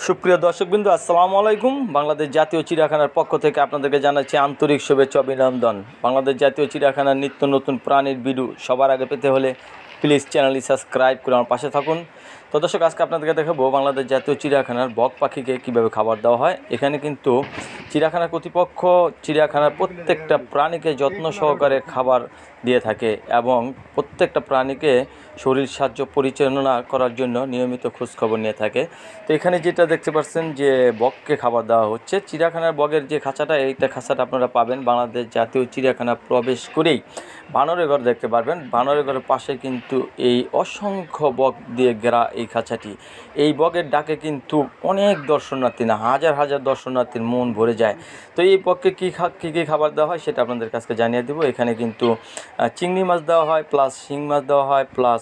সুপ্রিয় দর্শকবৃন্দ, আসসালামু আলাইকুম। বাংলাদেশ জাতীয় চিড়িয়াখানার পক্ষ থেকে আপনাদেরকে জানাচ্ছি আন্তরিক শুভেচ্ছা অভিনন্দন। বাংলাদেশ জাতীয় চিড়িয়াখানার নিত্য নতুন প্রাণীর ভিডিও সবার আগে পেতে হলে প্লিজ চ্যানেলটি সাবস্ক্রাইব করে আমার পাশে থাকুন। তো দর্শক, আজকে আপনাদেরকে দেখাবো বাংলাদেশ জাতীয় চিড়িয়াখানার বক পাখিকে কীভাবে খাবার দেওয়া হয়। এখানে কিন্তু চিড়িয়াখানার কর্তৃপক্ষ চিড়িয়াখানার প্রত্যেকটা প্রাণীকে যত্ন সহকারে খাবার দিয়ে থাকে এবং প্রত্যেকটা প্রাণীকে শরীর স্বাস্থ্য পরিচালনা করার জন্য নিয়মিত খোঁজখবর নিয়ে থাকে। তো এখানে যেটা দেখতে পাচ্ছেন যে বককে খাবার দেওয়া হচ্ছে। চিড়িয়াখানার বকের যে খাঁচাটা, এইটা খাঁচাটা আপনারা পাবেন বাংলাদেশ জাতীয় চিড়িয়াখানা প্রবেশ করেই বানরের ঘর দেখতে পারবেন। বানরের ঘরের পাশে কিন্তু এই অসংখ্য বক দিয়ে ঘেরা এই খাঁচাটি। এই বকের ডাকে কিন্তু অনেক দর্শনার্থী, না হাজার হাজার দর্শনার্থীর মন ভরে যায়। তো এই বককে কী কী খাবার দেওয়া হয় সেটা আপনাদের কাছে জানিয়ে দেবো। এখানে কিন্তু চিংড়ি মাছ দেওয়া হয়, প্লাস শিং মাছ দেওয়া হয়, প্লাস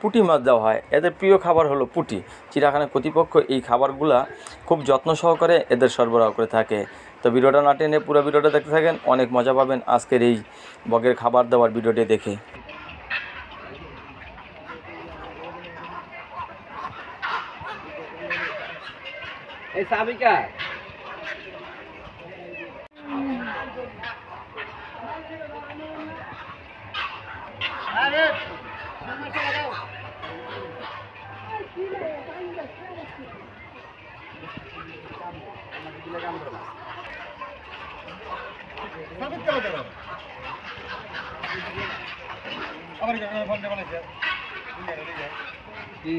পুঁটি মাছ দেওয়া হয়। এদের প্রিয় খাবার হলো পুঁটি। চিড়িয়াখানা কর্তৃপক্ষ এই খাবারগুলা খুব যত্ন সহকারে এদের সরবরাহ করে থাকে। তো ভিডিওটা না টেনে পুরো ভিডিওটা দেখতে থাকেন, অনেক মজা পাবেন আজকের এই বকের খাবার দেওয়ার ভিডিওটি দেখে। এই সাবিকা আরে সমস্যা দাও আমার ফোন দে বলেছে কি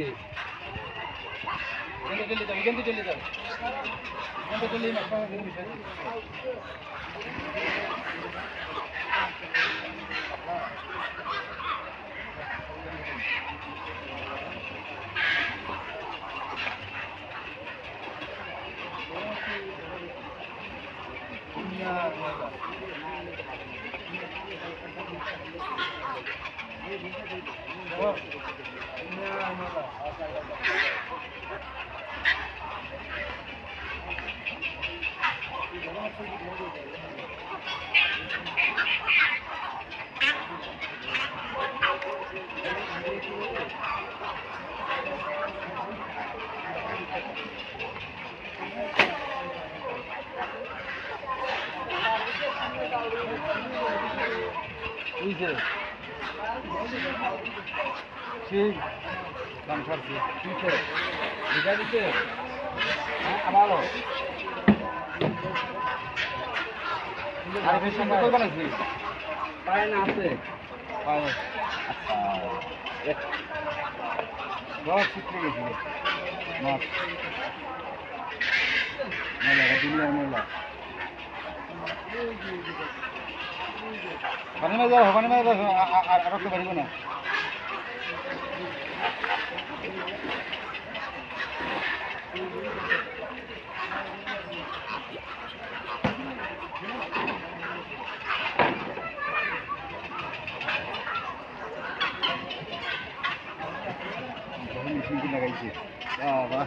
জলদি যাও ঠিক দাম ছাড়ছি দিচ্ছে এটা দিচ্ছে আমারও আর বেশি কত বানাইছি পায় না আছে পায় আচ্ছা রস শিখে গেছি মাছ মেলা দুনিয়ার মেলা পানি মাছ যাও পানি মাছ আর রাখতে পারিব না মেশিনটি লাগাইছে বাবা